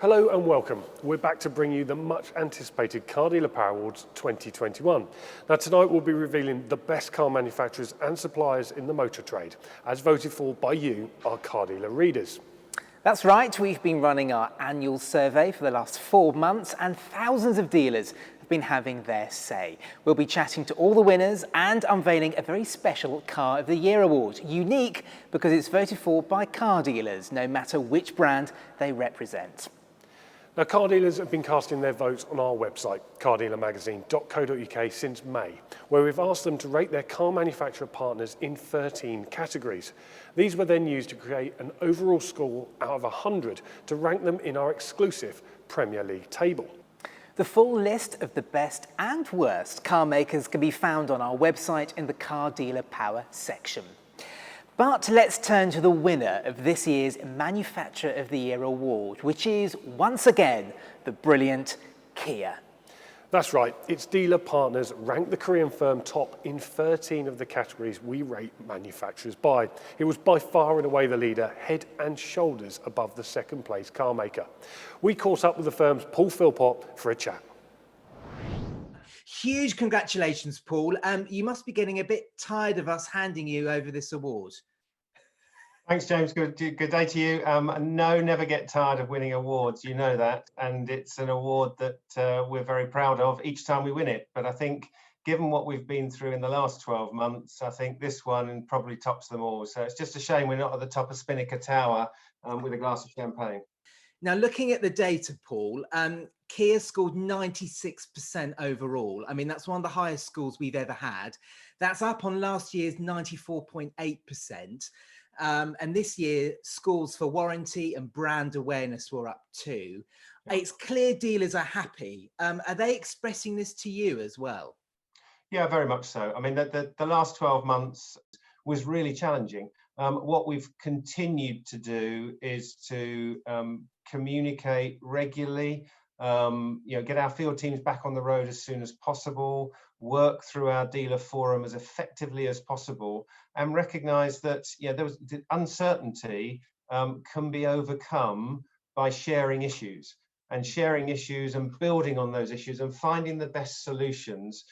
Hello and welcome. We're back to bring you the much anticipated Car Dealer Power Awards 2021. Now tonight we'll be revealing the best car manufacturers and suppliers in the motor trade, as voted for by you, our car dealer readers. That's right, we've been running our annual survey for the last 4 months and thousands of dealers have been having their say. We'll be chatting to all the winners and unveiling a very special Car of the Year award, unique because it's voted for by car dealers, no matter which brand they represent. Now, car dealers have been casting their votes on our website, cardealermagazine.co.uk, since May, where we've asked them to rate their car manufacturer partners in 13 categories. These were then used to create an overall score out of 100 to rank them in our exclusive Premier League table. The full list of the best and worst car makers can be found on our website in the Car Dealer Power section. But let's turn to the winner of this year's Manufacturer of the Year award, which is, once again, the brilliant Kia. That's right, its dealer partners ranked the Korean firm top in 13 of the categories we rate manufacturers by. It was by far and away the leader, head and shoulders above the second place car maker. We caught up with the firm's Paul Philpott for a chat. Huge congratulations, Paul. You must be getting a bit tired of us handing you over this award. Thanks, James. Good day to you. No, never get tired of winning awards. You know that. And it's an award that we're very proud of each time we win it. But I think given what we've been through in the last 12 months, I think this one probably tops them all. So it's just a shame we're not at the top of Spinnaker Tower with a glass of champagne. Now, looking at the data, Paul, Kia scored 96% overall. I mean, that's one of the highest scores we've ever had. That's up on last year's 94.8%. And this year, scores for warranty and brand awareness were up too. It's clear dealers are happy. Are they expressing this to you as well? Yeah, very much so. I mean, the last 12 months was really challenging. What we've continued to do is to communicate regularly, get our field teams back on the road as soon as possible, work through our dealer forum as effectively as possible, and recognise that there was the uncertainty can be overcome by sharing issues and building on those issues and finding the best solutions.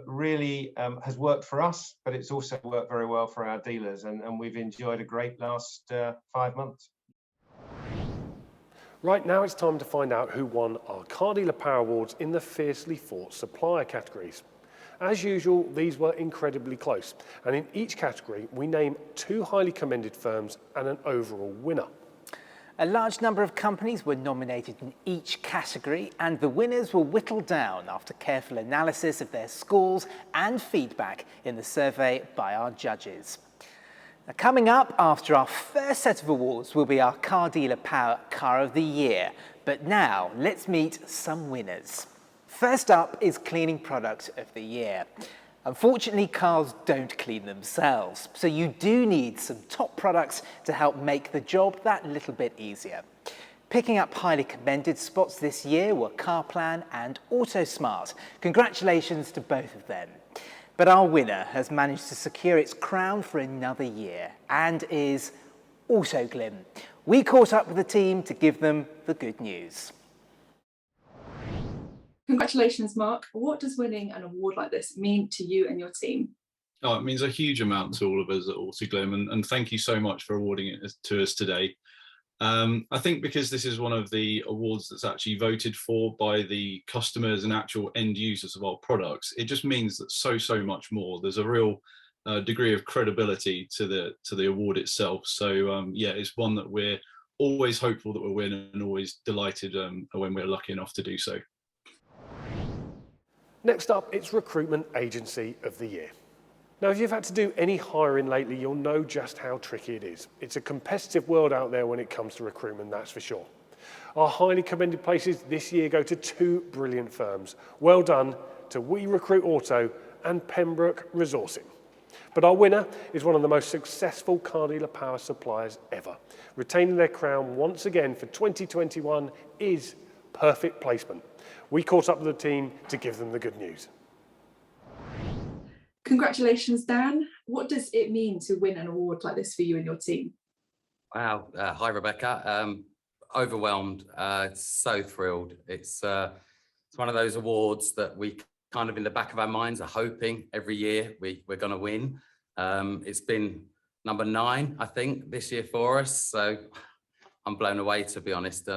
Really has worked for us, but it's also worked very well for our dealers, and we've enjoyed a great last 5 months. Right now it's time to find out who won our Car Dealer Power Awards in the fiercely fought supplier categories. As usual, these were incredibly close, and in each category we name 2 highly commended firms and an overall winner. A large number of companies were nominated in each category, and the winners were whittled down after careful analysis of their scores and feedback in the survey by our judges. Now, coming up after our first set of awards will be our Car Dealer Power Car of the Year. But now, let's meet some winners. First up is Cleaning Product of the Year. Unfortunately, cars don't clean themselves, so you do need some top products to help make the job that little bit easier. Picking up highly commended spots this year were CarPlan and AutoSmart. Congratulations to both of them. But our winner has managed to secure its crown for another year and is Autoglim. We caught up with the team to give them the good news. Congratulations, Mark. What does winning an award like this mean to you and your team? Oh, it means a huge amount to all of us at Autoglim, and thank you so much for awarding it to us today. I think because this is one of the awards that's actually voted for by the customers and actual end users of our products, it just means that so much more. There's a real degree of credibility to the award itself. So yeah, it's one that we're always hopeful that we'll win and always delighted when we're lucky enough to do so. Next up, it's Recruitment Agency of the Year. Now, if you've had to do any hiring lately, you'll know just how tricky it is. It's a competitive world out there when it comes to recruitment, that's for sure. Our highly commended places this year go to 2 brilliant firms. Well done to We Recruit Auto and Pembroke Resourcing. But our winner is one of the most successful car dealer power suppliers ever. Retaining their crown once again for 2021 is Perfect Placement. We caught up with the team to give them the good news. Congratulations, Dan. What does it mean to win an award like this for you and your team? Wow. Hi, Rebecca. overwhelmed. So thrilled. It's one of those awards that we kind of in the back of our minds are hoping every year we're going to win. It's been number 9, I think, this year for us. So I'm blown away, to be honest.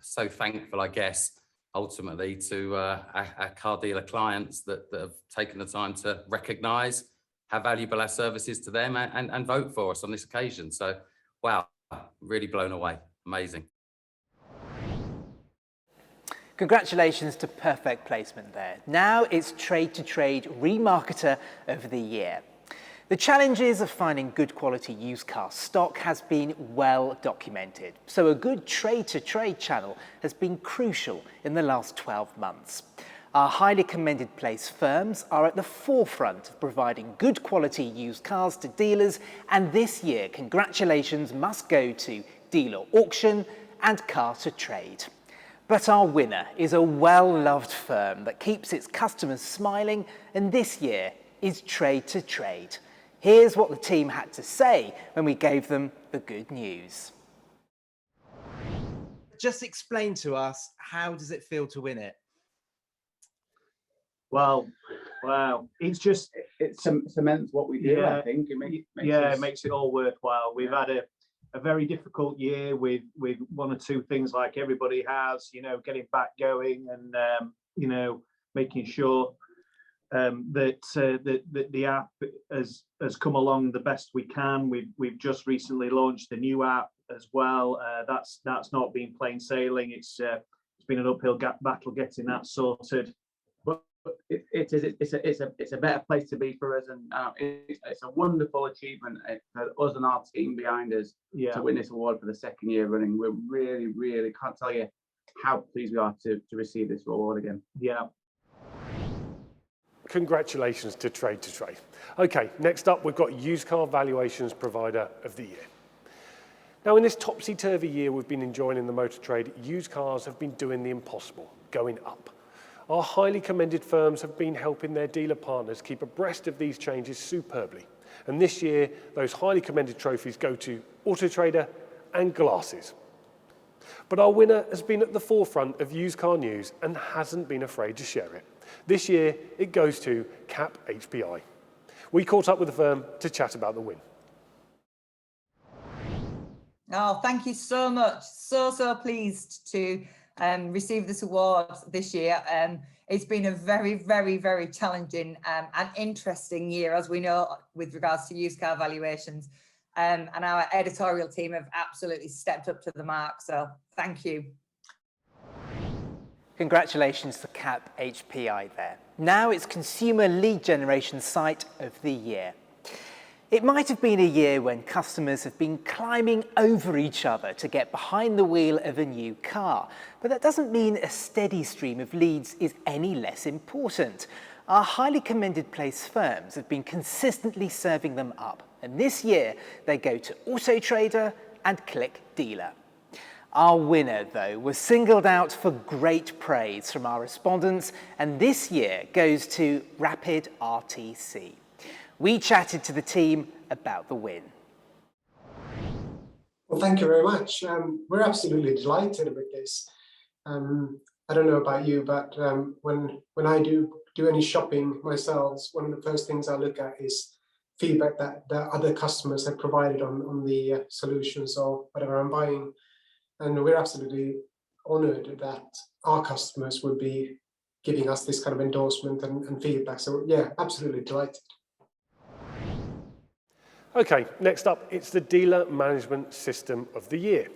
So thankful, I guess, ultimately to our car dealer clients that have taken the time to recognise how valuable our service is to them and vote for us on this occasion. So, wow, really blown away. Amazing. Congratulations to perfect placement there. Now it's Trade to Trade Remarketer of the Year. The challenges of finding good quality used car stock has been well documented, so a good trade-to-trade channel has been crucial in the last 12 months. Our highly commended place firms are at the forefront of providing good quality used cars to dealers, and this year congratulations must go to Dealer Auction and Car to Trade. But our winner is a well-loved firm that keeps its customers smiling, and this year is Trade to Trade. Here's what the team had to say when we gave them the good news. Just explain to us, how does it feel to win it? Well, wow, it cements what we do. Yeah. I think it makes it all worthwhile. We've had a very difficult year with one or two things like everybody has, getting back going and making sure that the app has come along the best we can. We've just recently launched the new app as well. That's not been plain sailing. It's been an uphill battle getting that sorted. But it's a better place to be for us, and it's a wonderful achievement for us and our team behind us to win this award for the second year running. We're really can't tell you how pleased we are to receive this award again. Yeah. Congratulations to Trade to Trade. Okay, next up we've got Used Car Valuations Provider of the Year. Now in this topsy-turvy year we've been enjoying in the motor trade, used cars have been doing the impossible, going up. Our highly commended firms have been helping their dealer partners keep abreast of these changes superbly. And this year, those highly commended trophies go to Auto Trader and Glasses. But our winner has been at the forefront of used car news and hasn't been afraid to share it. This year, it goes to Cap HPI. We caught up with the firm to chat about the win. Oh, thank you so much. So pleased to receive this award this year. It's been a very challenging and interesting year, as we know, with regards to used car valuations. And our editorial team have absolutely stepped up to the mark. So thank you. Congratulations to Cap HPI there. Now it's Consumer Lead Generation Site of the Year. It might have been a year when customers have been climbing over each other to get behind the wheel of a new car, but that doesn't mean a steady stream of leads is any less important. Our highly commended place firms have been consistently serving them up, and this year they go to Auto Trader and Click Dealer. Our winner, though, was singled out for great praise from our respondents, and this year goes to Rapid RTC. We chatted to the team about the win. Well, thank you very much. We're absolutely delighted with this. I don't know about you, but when I do any shopping myself, one of the first things I look at is feedback that other customers have provided on the solutions or whatever I'm buying. And we're absolutely honoured that our customers would be giving us this kind of endorsement and feedback. So yeah, absolutely delighted. Okay, next up, it's the Dealer Management System of the Year.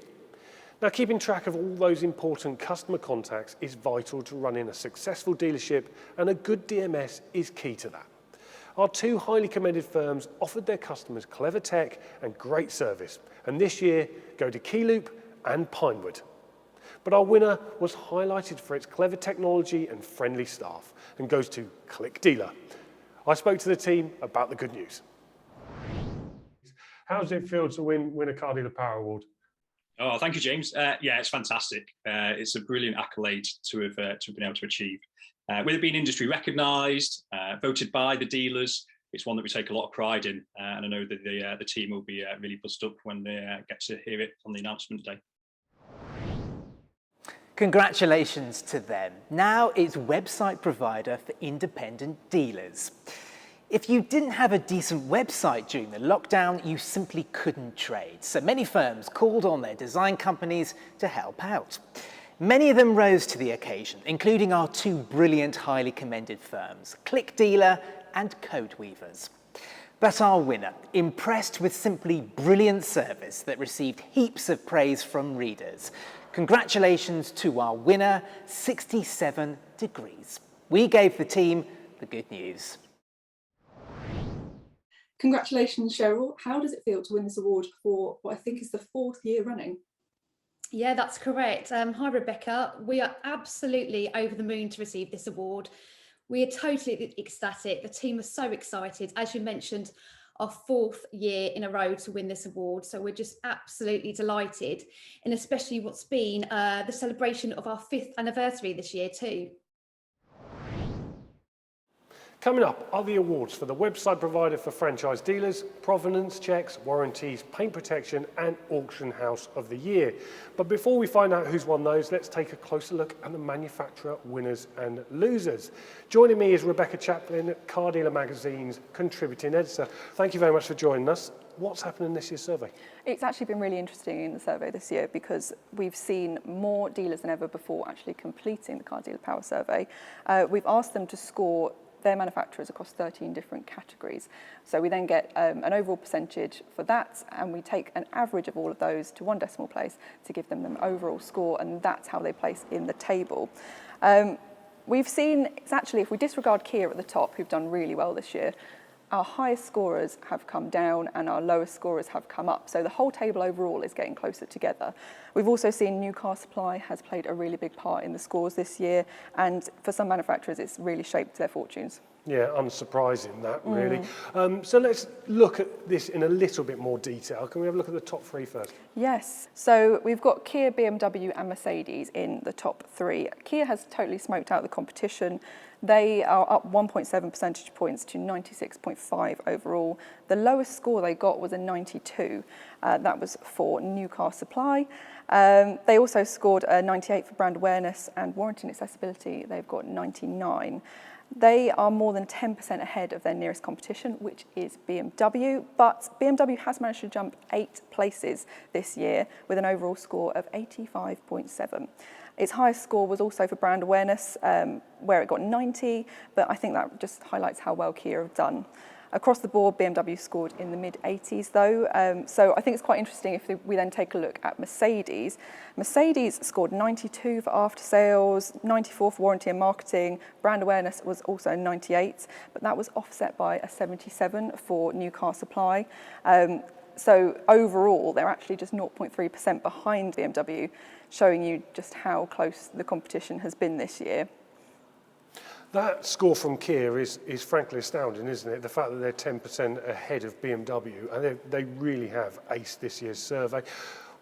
Now, keeping track of all those important customer contacts is vital to running a successful dealership, and a good DMS is key to that. Our two highly commended firms offered their customers clever tech and great service, and this year go to Keyloop and Pinewood. But our winner was highlighted for its clever technology and friendly staff and goes to Click Dealer. I spoke to the team about the good news. How does it feel to win a Car Dealer Power Award? Oh, thank you, James. Yeah, it's fantastic. It's a brilliant accolade to have been able to achieve. With it being industry recognised, voted by the dealers, it's one that we take a lot of pride in, and I know that the team will be really buzzed up when they get to hear it on the announcement day. Congratulations to them. Now it's website provider for independent dealers. If you didn't have a decent website during the lockdown, you simply couldn't trade. So many firms called on their design companies to help out. Many of them rose to the occasion, including our two brilliant, highly commended firms, Click Dealer and Code Weavers. But our winner, impressed with simply brilliant service that received heaps of praise from readers. Congratulations to our winner, 67 Degrees. We gave the team the good news. Congratulations, Cheryl. How does it feel to win this award for what I think is the 4th year running? Yeah, that's correct. Hi, Rebecca. We are absolutely over the moon to receive this award. We are totally ecstatic. The team was so excited. As you mentioned, our 4th year in a row to win this award. So we're just absolutely delighted, and especially what's been the celebration of our 5th anniversary this year too. Coming up are the awards for the website provider for franchise dealers, provenance checks, warranties, paint protection and auction house of the year. But before we find out who's won those, let's take a closer look at the manufacturer winners and losers. Joining me is Rebecca Chaplin, Car Dealer Magazine's contributing editor. Thank you very much for joining us. What's happened in this year's survey? It's actually been really interesting in the survey this year because we've seen more dealers than ever before actually completing the Car Dealer Power Survey. We've asked them to score their manufacturers across 13 different categories. So we then get an overall percentage for that, and we take an average of all of those to one decimal place to give them an overall score, and that's how they place in the table. We've seen, it's actually, if we disregard Kia at the top, who've done really well this year, our highest scorers have come down and our lowest scorers have come up. So the whole table overall is getting closer together. We've also seen new car supply has played a really big part in the scores this year. And for some manufacturers, it's really shaped their fortunes. Yeah, unsurprising that really. So let's look at this in a little bit more detail. Can we have a look at the top 3 first? Yes, so we've got Kia, BMW and Mercedes in the top 3. Kia has totally smoked out the competition. They are up 1.7 percentage points to 96.5 overall. The lowest score they got was a 92. That was for new car supply. They also scored a 98 for brand awareness and warranty and accessibility. They've got 99. They are more than 10% ahead of their nearest competition, which is BMW, but BMW has managed to jump 8 places this year with an overall score of 85.7. Its highest score was also for brand awareness, where it got 90, but I think that just highlights how well Kia have done. Across the board, BMW scored in the mid-80s though, so I think it's quite interesting if we then take a look at Mercedes. Mercedes scored 92 for after sales, 94 for warranty and marketing, brand awareness was also 98, but that was offset by a 77 for new car supply. So overall, they're actually just 0.3% behind BMW, showing you just how close the competition has been this year. That score from Kia is frankly astounding, isn't it? The fact that they're 10% ahead of BMW, and they really have aced this year's survey.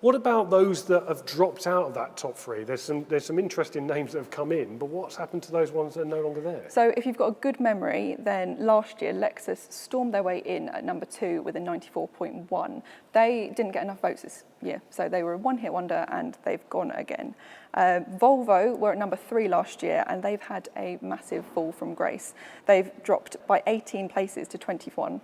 What about those that have dropped out of that top 3? There's some interesting names that have come in, but what's happened to those ones that are no longer there? So if you've got a good memory, then last year Lexus stormed their way in at number 2 with a 94.1. They didn't get enough votes this year, so they were a one-hit wonder and they've gone again. Volvo were at number 3 last year and they've had a massive fall from grace. They've dropped by 18 places to 21.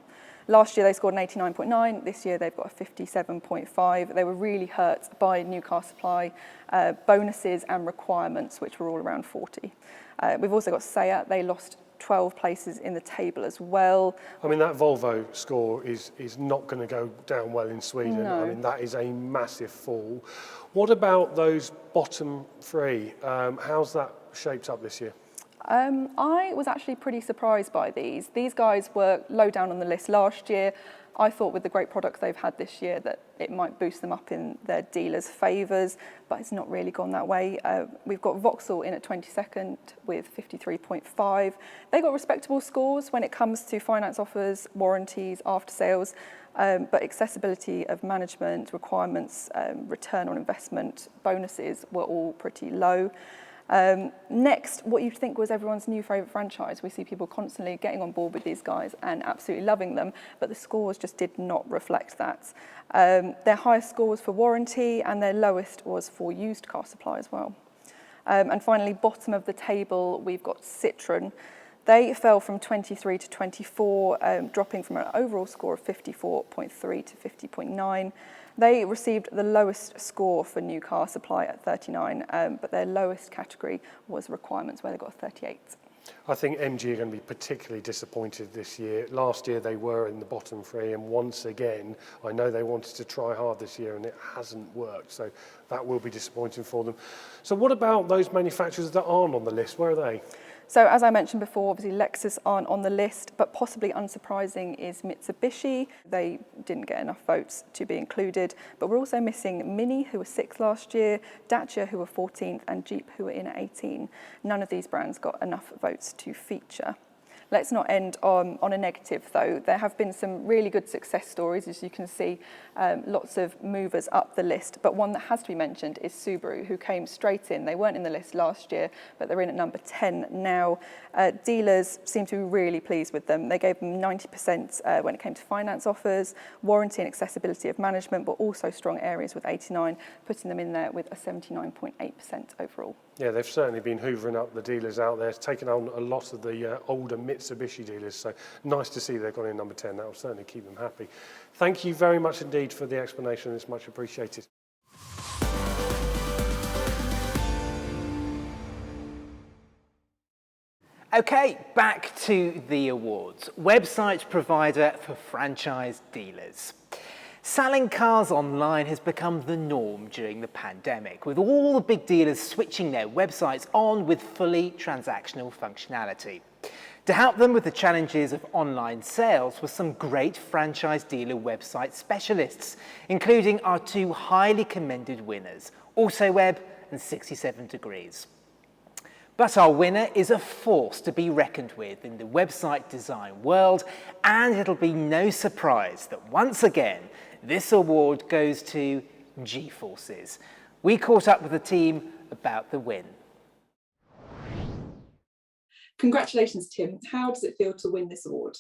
Last year they scored an 89.9, this year they've got a 57.5. They were really hurt by new car supply, bonuses and requirements, which were all around 40. We've also got Seat, they lost 12 places in the table as well. I mean, that Volvo score is not going to go down well in Sweden. No. I mean, that is a massive fall. What about those bottom 3? How's that shaped up this year? I was actually pretty surprised by these. These guys were low down on the list last year. I thought with the great products they've had this year that it might boost them up in their dealers' favours, but it's not really gone that way. We've got Vauxhall in at 22nd with 53.5. They got respectable scores when it comes to finance offers, warranties, after sales, but accessibility of management, requirements, return on investment, bonuses were all pretty low. Next, what you'd think was everyone's new favourite franchise. We see people constantly getting on board with these guys and absolutely loving them, but the scores just did not reflect that. Their highest score was for warranty and their lowest was for used car supply as well. And finally, bottom of the table, we've got Citroën. They fell from 23 to 24, dropping from an overall score of 54.3 to 50.9. They received the lowest score for new car supply at 39, but their lowest category was requirements, where they got a 38. I think MG are going to be particularly disappointed this year. Last year they were in the bottom three, and once again, I know they wanted to try hard this year and it hasn't worked, so that will be disappointing for them. So what about those manufacturers that aren't on the list? Where are they? So as I mentioned before, obviously Lexus aren't on the list, but possibly unsurprising is Mitsubishi. They didn't get enough votes to be included, but we're also missing Mini, who were 6th last year, Dacia, who were 14th, and Jeep, who were in at 18. None of these brands got enough votes to feature. Let's not end on a negative, though. There have been some really good success stories, as you can see, lots of movers up the list. But one that has to be mentioned is Subaru, who came straight in. They weren't in the list last year, but they're in at number 10 now. Dealers seem to be really pleased with them. They gave them 90% when it came to finance offers, warranty and accessibility of management, but also strong areas with 89, putting them in there with a 79.8% overall. Yeah, they've certainly been hoovering up the dealers out there, taking on a lot of the older Mitsubishi dealers. So nice to see they've gone in number 10. That will certainly keep them happy. Thank you very much indeed for the explanation. It's much appreciated. Okay, back to the awards. Website provider for franchise dealers. Selling cars online has become the norm during the pandemic, with all the big dealers switching their websites on with fully transactional functionality. To help them with the challenges of online sales were some great franchise dealer website specialists, including our two highly commended winners, AutoWeb and 67 Degrees. But our winner is a force to be reckoned with in the website design world, and it'll be no surprise that once again, this award goes to G-Forces. We caught up with the team about the win. Congratulations, Tim. How does it feel to win this award?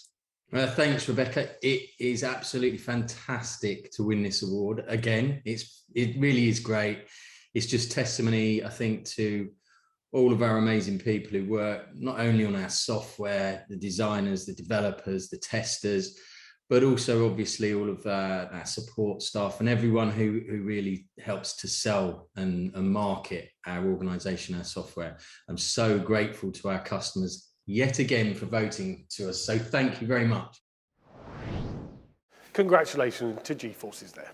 Thanks, Rebecca. It is absolutely fantastic to win this award. Again, it really is great. It's just testimony, I think, to all of our amazing people who work not only on our software, the designers, the developers, the testers, but also obviously all of our support staff and everyone who really helps to sell and market our organisation, our software. I'm so grateful to our customers yet again for voting to us. So thank you very much. Congratulations to G-Forces there.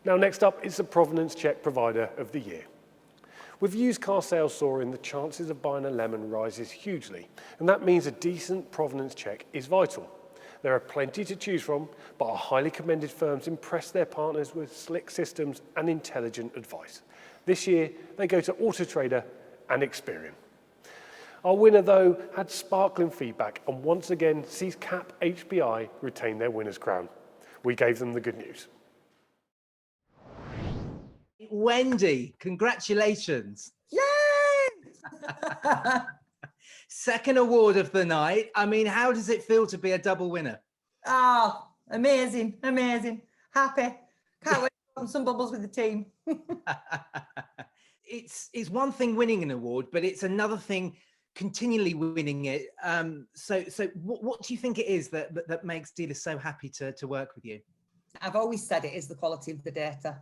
Now next up is the Provenance Check Provider of the Year. With used car sales soaring, the chances of buying a lemon rises hugely, and that means a decent provenance check is vital. There are plenty to choose from, but our highly commended firms impress their partners with slick systems and intelligent advice. This year, they go to Autotrader and Experian. Our winner, though, had sparkling feedback and once again sees CAP HPI retain their winner's crown. We gave them the good news. Wendy, congratulations. Yay! Second award of the night. I mean, how does it feel to be a double winner? Oh, amazing, amazing. Happy. Can't wait to put some bubbles with the team. It's one thing winning an award, but it's another thing continually winning it. So what do you think it is that makes dealers so happy to work with you? I've always said it is the quality of the data.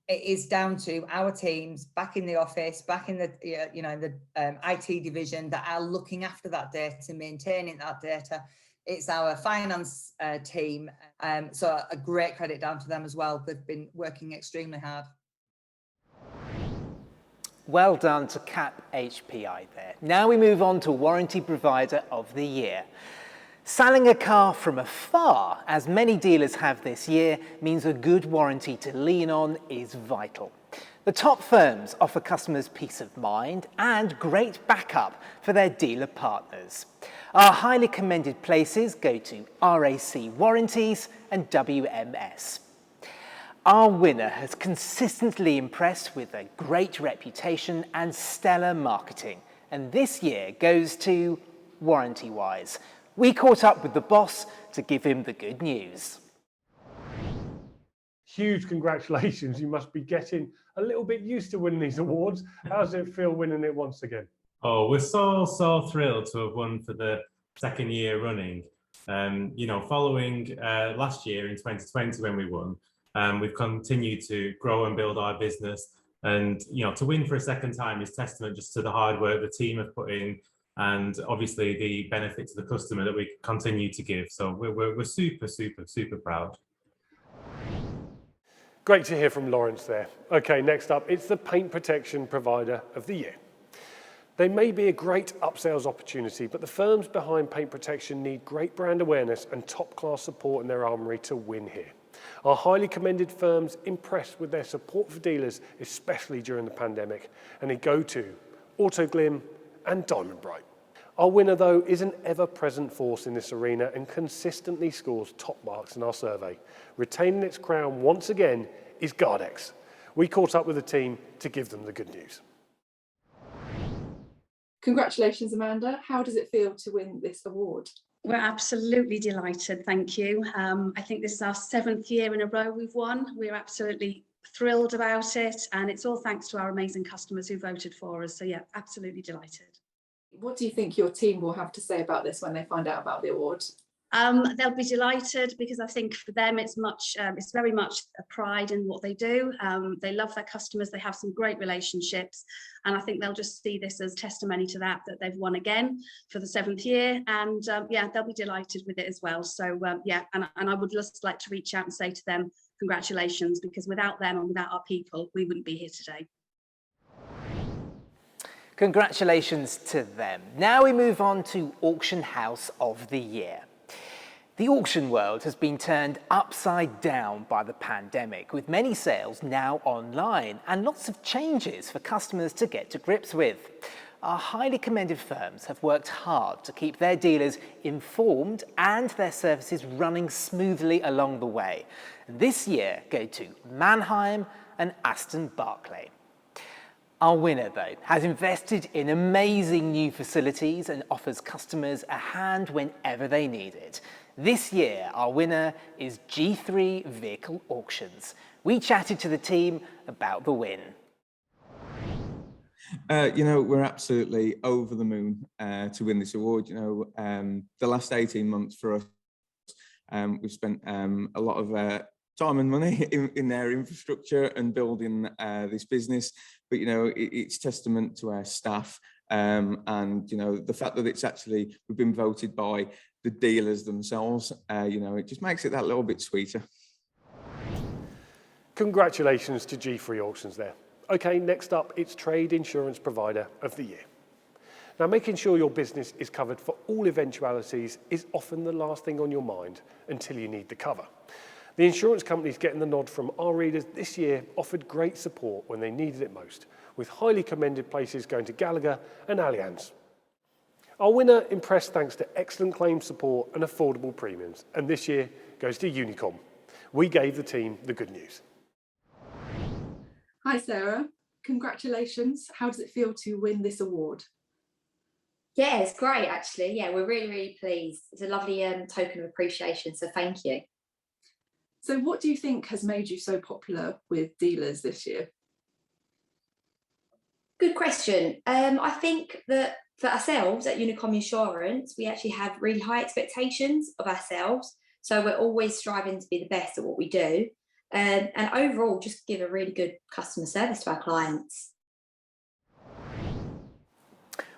It is down to our teams back in the office, back in the the IT division that are looking after that data, maintaining that data. It's our finance team, so a great credit down to them as well. They've been working extremely hard. Well done to CAP HPI there. Now we move on to Warranty Provider of the Year. Selling a car from afar, as many dealers have this year, means a good warranty to lean on is vital. The top firms offer customers peace of mind and great backup for their dealer partners. Our highly commended places go to RAC Warranties and WMS. Our winner has consistently impressed with a great reputation and stellar marketing, and this year goes to Warranty Wise. We caught up with the boss to give him the good news. Huge congratulations. You must be getting a little bit used to winning these awards. How does it feel winning it once again? Oh, we're so thrilled to have won for the second year running. You know, following last year in 2020 when we won, we've continued to grow and build our business. And, you know, to win for a second time is testament just to the hard work the team have put in, and obviously the benefit to the customer that we continue to give. So we're super proud. Great to hear from Lawrence there. Okay, next up, it's the Paint Protection Provider of the Year. They may be a great upsales opportunity, but the firms behind paint protection need great brand awareness and top-class support in their armoury to win here. Our highly commended firms impressed with their support for dealers, especially during the pandemic, and they go to Autoglim and Diamond Bright. Our winner, though, is an ever-present force in this arena and consistently scores top marks in our survey. Retaining its crown once again is Gardex. We caught up with the team to give them the good news. Congratulations, Amanda. How does it feel to win this award? We're absolutely delighted, thank you. I think this is our 7th year in a row we've won. We're absolutely thrilled about it, and it's all thanks to our amazing customers who voted for us. So yeah, absolutely delighted. What do you think your team will have to say about this when they find out about the award? They'll be delighted, because I think for them it's very much a pride in what they do. They love their customers, they have some great relationships, and I think they'll just see this as testimony to that they've won again for the 7th year, and yeah, they'll be delighted with it as well. So yeah, and I would just like to reach out and say to them, congratulations, because without them and without our people, we wouldn't be here today. Congratulations to them. Now we move on to Auction House of the Year. The auction world has been turned upside down by the pandemic, with many sales now online and lots of changes for customers to get to grips with. Our highly commended firms have worked hard to keep their dealers informed and their services running smoothly along the way. This year go to Mannheim and Aston Barclay. Our winner, though, has invested in amazing new facilities and offers customers a hand whenever they need it. This year, our winner is G3 Vehicle Auctions. We chatted to the team about the win. You know, we're absolutely over the moon to win this award. You know, the last 18 months for us, we've spent a lot of time and money in their infrastructure and building this business. But, you know, it's testament to our staff and, you know, the fact that we've been voted by the dealers themselves, you know, it just makes it that little bit sweeter. Congratulations to G3 Auctions there. Okay, next up, it's Trade Insurance Provider of the Year. Now, making sure your business is covered for all eventualities is often the last thing on your mind until you need the cover. The insurance companies getting the nod from our readers this year offered great support when they needed it most, with highly commended places going to Gallagher and Allianz. Our winner impressed thanks to excellent claim support and affordable premiums, and this year goes to Unicom. We gave the team the good news. Hi Sarah, congratulations. How does it feel to win this award? Yeah, it's great actually. Yeah, we're really pleased. It's a lovely token of appreciation, so thank you. So what do you think has made you so popular with dealers this year? Good question. I think that for ourselves at Unicom Insurance, we actually have really high expectations of ourselves. So we're always striving to be the best at what we do. And overall, just give a really good customer service to our clients.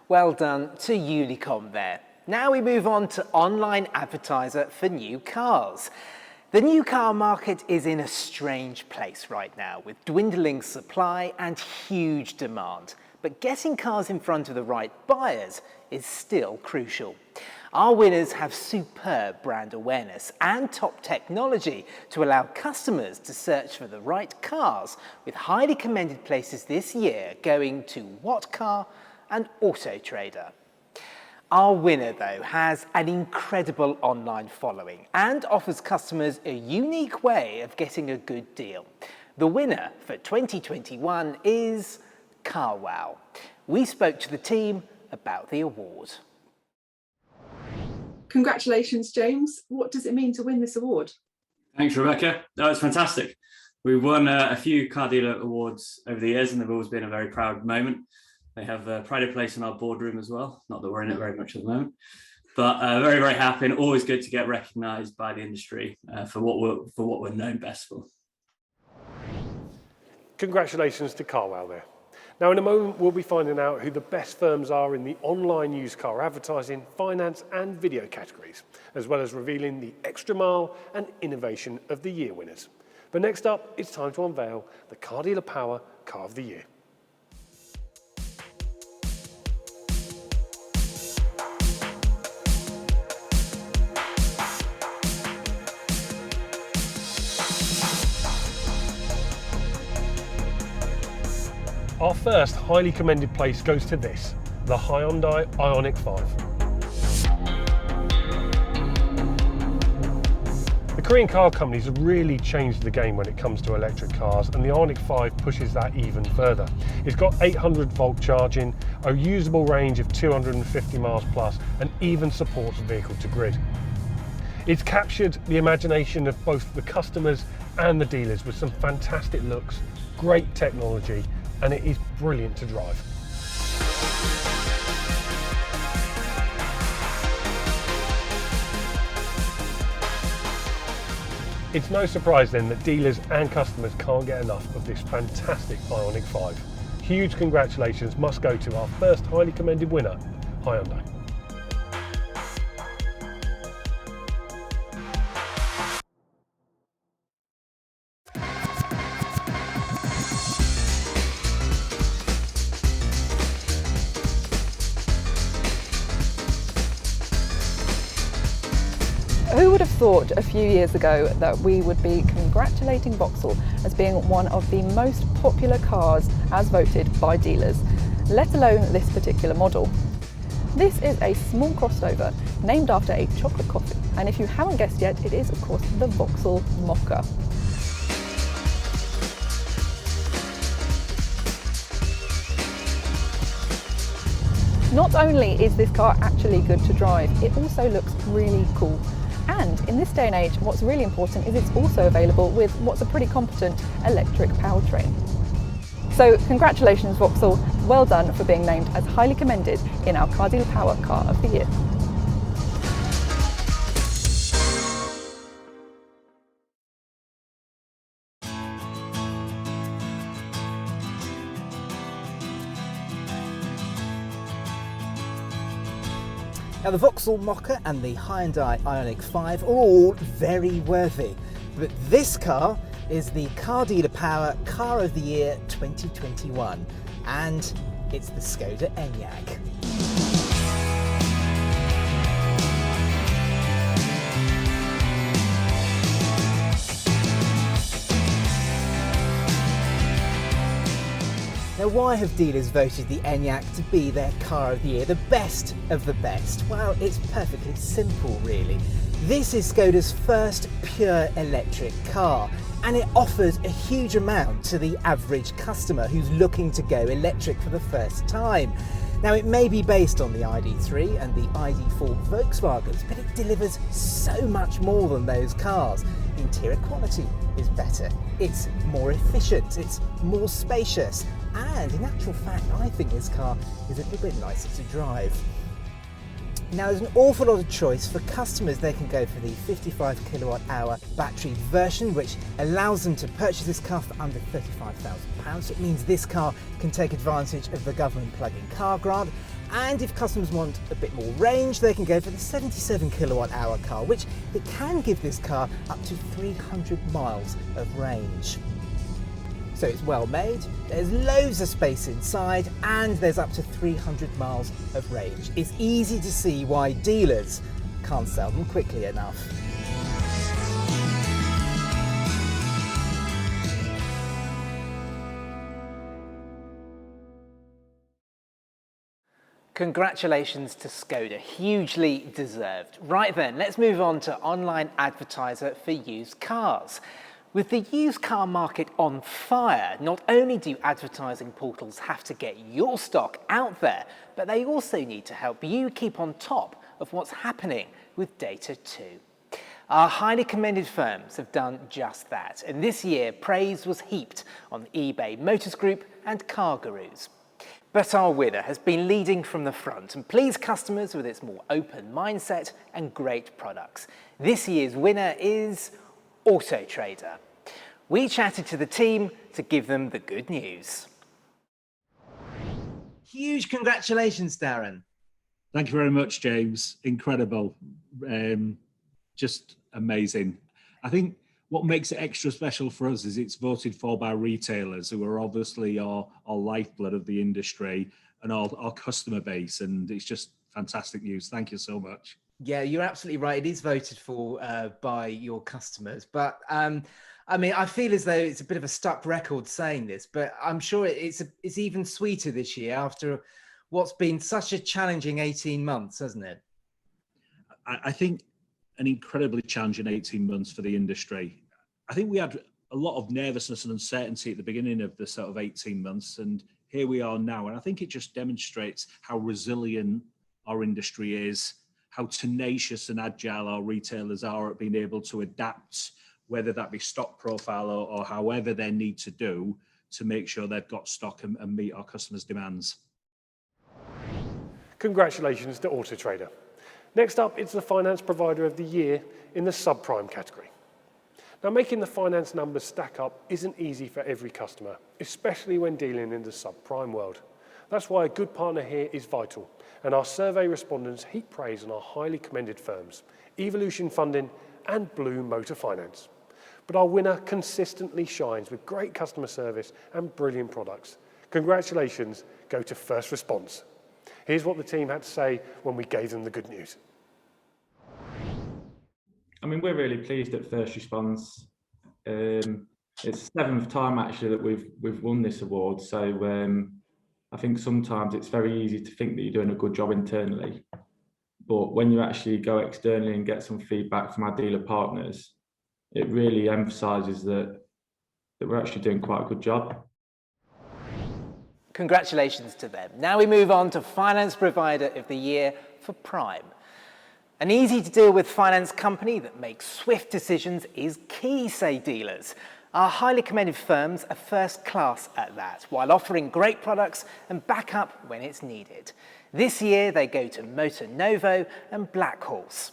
Well done to Unicom there. Now we move on to online advertiser for new cars. The new car market is in a strange place right now, with dwindling supply and huge demand. But getting cars in front of the right buyers is still crucial. Our winners have superb brand awareness and top technology to allow customers to search for the right cars, with highly commended places this year going to What Car and Auto Trader. Our winner, though, has an incredible online following and offers customers a unique way of getting a good deal. The winner for 2021 is Car Wow. We spoke to the team about the award. Congratulations, James. What does it mean to win this award? Thanks, Rebecca. That was fantastic. We've won a few car dealer awards over the years, and they've always been a very proud moment. They have pride of place in our boardroom as well. Not that we're in it very much at the moment, but very, very happy, and always good to get recognised by the industry for what we're known best for. Congratulations to Carwow there. Now, in a moment, we'll be finding out who the best firms are in the online used car advertising, finance and video categories, as well as revealing the extra mile and innovation of the year winners. But next up, it's time to unveil the Car Dealer Power Car of the Year. Our first highly commended place goes to this, the Hyundai Ioniq 5. The Korean car companies have really changed the game when it comes to electric cars, and the Ioniq 5 pushes that even further. It's got 800 volt charging, a usable range of 250 miles plus, and even supports vehicle to grid. It's captured the imagination of both the customers and the dealers with some fantastic looks, great technology, and it is brilliant to drive. It's no surprise then that dealers and customers can't get enough of this fantastic Ioniq 5. Huge congratulations must go to our first highly commended winner, Hyundai. Who would have thought a few years ago that we would be congratulating Vauxhall as being one of the most popular cars as voted by dealers, let alone this particular model. This is a small crossover named after a chocolate coffee, and if you haven't guessed yet, it is of course the Vauxhall Mocha. Not only is this car actually good to drive, it also looks really cool. And in this day and age, what's really important is it's also available with what's a pretty competent electric powertrain. So congratulations Vauxhall, well done for being named as highly commended in our Car Dealer Power Car of the Year. Now the Vauxhall Mocha and the Hyundai Ioniq 5 are all very worthy, but this car is the Car Dealer Power Car of the Year 2021, and it's the Skoda Enyaq. Now, why have dealers voted the Enyaq to be their car of the year, the best of the best? Well, it's perfectly simple, really. This is Skoda's first pure electric car, and it offers a huge amount to the average customer who's looking to go electric for the first time. Now, it may be based on the ID3 and the ID4 Volkswagens, but it delivers so much more than those cars. The interior quality is better, it's more efficient, it's more spacious, and in actual fact, I think this car is a little bit nicer to drive. Now, there's an awful lot of choice for customers. They can go for the 55 kilowatt hour battery version, which allows them to purchase this car for under £35,000. It means this car can take advantage of the government plug-in car grant. And if customers want a bit more range, they can go for the 77 kilowatt hour car, which it can give this car up to 300 miles of range. So it's well made, there's loads of space inside, and there's up to 300 miles of range. It's easy to see why dealers can't sell them quickly enough. Congratulations to Skoda, hugely deserved. Right then, let's move on to online Advertiser for used cars. With the used car market on fire, not only do advertising portals have to get your stock out there, but they also need to help you keep on top of what's happening with data too. Our highly commended firms have done just that, and this year praise was heaped on eBay Motors Group and Car Gurus. But our winner has been leading from the front and pleased customers with its more open mindset and great products. This year's winner is Auto Trader. We chatted to the team to give them the good news. Huge congratulations, Darren. Thank you very much, James. Incredible. Just amazing. I think what makes it extra special for us is it's voted for by retailers who are obviously our lifeblood of the industry and our customer base. And it's just fantastic news. Thank you so much. Yeah, you're absolutely right. It is voted for by your customers. But I mean, I feel as though it's a bit of a stuck record saying this, but I'm sure it's even sweeter this year after what's been such a challenging 18 months, hasn't it? I think an incredibly challenging 18 months for the industry. I think we had a lot of nervousness and uncertainty at the beginning of the sort of 18 months, and here we are now. And I think it just demonstrates how resilient our industry is, how tenacious and agile our retailers are at being able to adapt, whether that be stock profile or however they need to do to make sure they've got stock and meet our customers' demands. Congratulations to Auto Trader. Next up, it's the Finance Provider of the Year in the subprime category. Now, making the finance numbers stack up isn't easy for every customer, especially when dealing in the subprime world. That's why a good partner here is vital, and our survey respondents heap praise on our highly commended firms, Evolution Funding and Blue Motor Finance. But our winner consistently shines with great customer service and brilliant products. Congratulations go to First Response. Here's what the team had to say when we gave them the good news. I mean, we're really pleased at First Response. It's the 7th time actually that we've won this award. So I think sometimes it's very easy to think that you're doing a good job internally, but when you actually go externally and get some feedback from our dealer partners, it really emphasises that we're actually doing quite a good job. Congratulations to them. Now we move on to Finance Provider of the Year for Prime. An easy to deal with finance company that makes swift decisions is key, say dealers. Our highly commended firms are first class at that, while offering great products and backup when it's needed. This year they go to Motor Novo and Black Horse.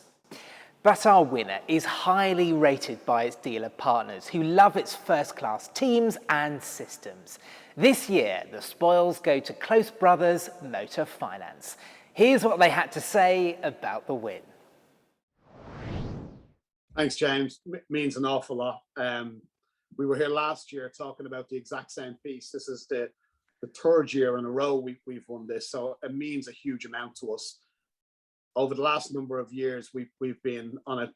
But our winner is highly rated by its dealer partners who love its first class teams and systems. This year, the spoils go to close brothers Motor Finance. Here's what they had to say about the win. Thanks, James. It means an awful lot. We were here last year talking about the exact same piece. This is the 3rd year in a row we've won this, so it means a huge amount to us. Over the last number of years, we've been on a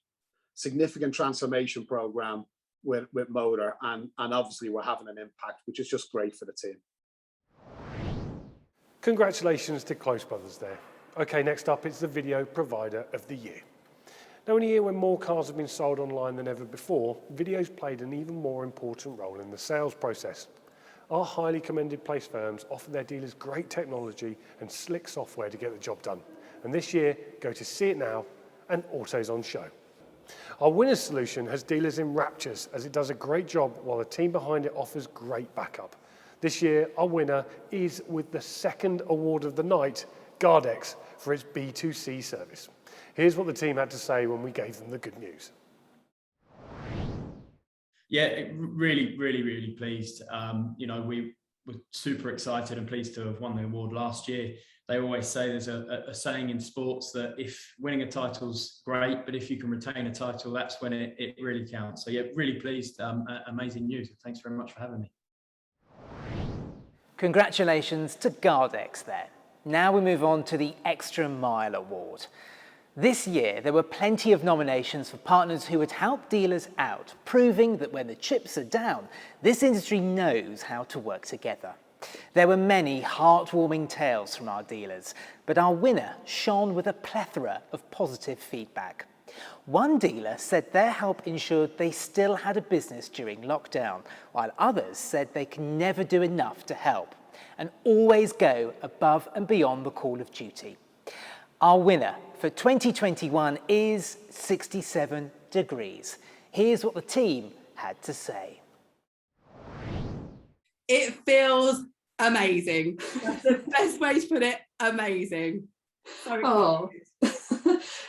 significant transformation program with Motor, and obviously we're having an impact, which is just great for the team. Congratulations to Close Brothers there. Okay, next up it's the Video Provider of the Year. Now, in a year when more cars have been sold online than ever before, video's played an even more important role in the sales process. Our highly commended place firms offer their dealers great technology and slick software to get the job done. And this year, go to See It Now and Autos on Show. Our winner's solution has dealers in raptures as it does a great job while the team behind it offers great backup. This year, our winner is with the 2nd award of the night, Gardex, for its B2C service. Here's what the team had to say when we gave them the good news. Yeah, really pleased. You know, we were super excited and pleased to have won the award last year. They always say there's a saying in sports that if winning a title's great, but if you can retain a title, that's when it really counts. So yeah, really pleased. Amazing news. Thanks very much for having me. Congratulations to Gardex there. Now we move on to the Extra Mile Award. This year, there were plenty of nominations for partners who would help dealers out, proving that when the chips are down, this industry knows how to work together. There were many heartwarming tales from our dealers, but our winner shone with a plethora of positive feedback. One dealer said their help ensured they still had a business during lockdown, while others said they can never do enough to help and always go above and beyond the call of duty. Our winner for 2021 is 67 degrees. Here's what the team had to say. It feels amazing. That's the best way to put it, amazing. So Oh.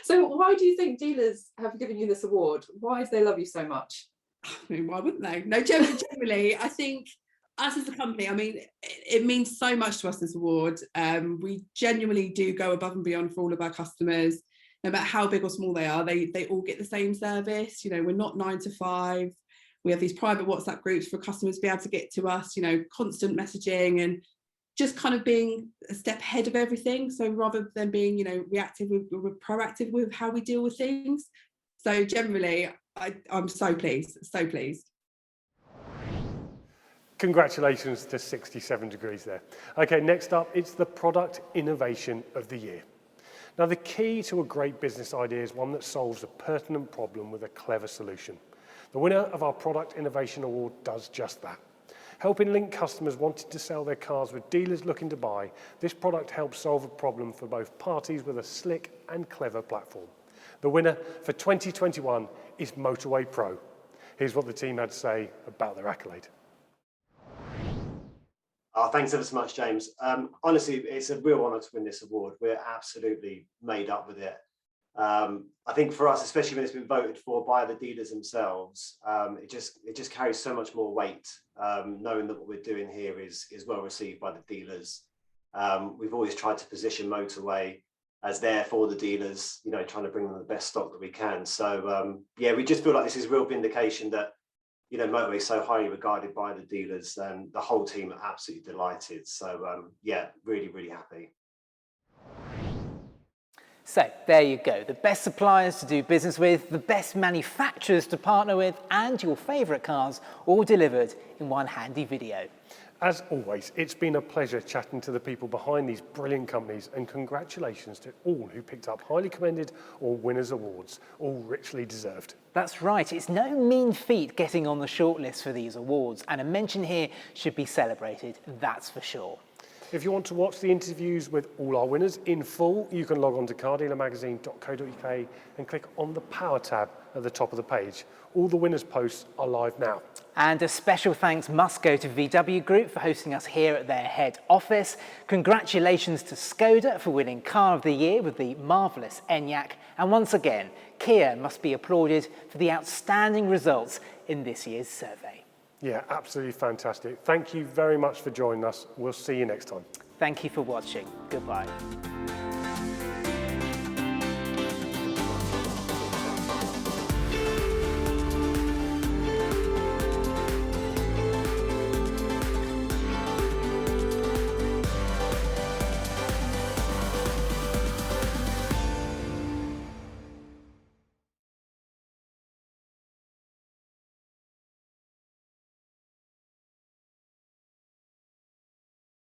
So why do you think dealers have given you this award? Why do they love you so much? I mean, why wouldn't they? No, generally, I think us as a company, I mean, it means so much to us, this award. We genuinely do go above and beyond for all of our customers, no matter how big or small they are. They all get the same service. You know, we're not 9 to 5. We have these private WhatsApp groups for customers to be able to get to us, you know, constant messaging and just kind of being a step ahead of everything. So rather than being, you know, reactive, we're proactive with how we deal with things. So generally, I'm so pleased, so pleased. Congratulations to 67 degrees there. Okay, next up, it's the Product Innovation of the Year. Now, the key to a great business idea is one that solves a pertinent problem with a clever solution. The winner of our Product Innovation Award does just that. Helping link customers wanting to sell their cars with dealers looking to buy, this product helps solve a problem for both parties with a slick and clever platform. The winner for 2021 is Motorway Pro. Here's what the team had to say about their accolade. Oh, thanks ever so much, James. Honestly, it's a real honour to win this award. We're absolutely made up with it. I think for us, especially when it's been voted for by the dealers themselves, it just carries so much more weight, knowing that what we're doing here is well received by the dealers. We've always tried to position Motorway as there for the dealers, you know, trying to bring them the best stock that we can. So yeah, we just feel like this is real vindication that, you know, Motorway is so highly regarded by the dealers, and the whole team are absolutely delighted. So yeah, really, really happy. So there you go, the best suppliers to do business with, the best manufacturers to partner with, and your favourite cars all delivered in one handy video. As always, it's been a pleasure chatting to the people behind these brilliant companies, and congratulations to all who picked up highly commended or winners awards, all richly deserved. That's right, it's no mean feat getting on the shortlist for these awards, and a mention here should be celebrated, that's for sure. If you want to watch the interviews with all our winners in full, you can log on to cardealermagazine.co.uk and click on the Power tab at the top of the page. All the winners' posts are live now. And a special thanks must go to VW Group for hosting us here at their head office. Congratulations to Skoda for winning Car of the Year with the marvellous Enyaq. And once again, Kia must be applauded for the outstanding results in this year's survey. Yeah, absolutely fantastic. Thank you very much for joining us. We'll see you next time. Thank you for watching. Goodbye.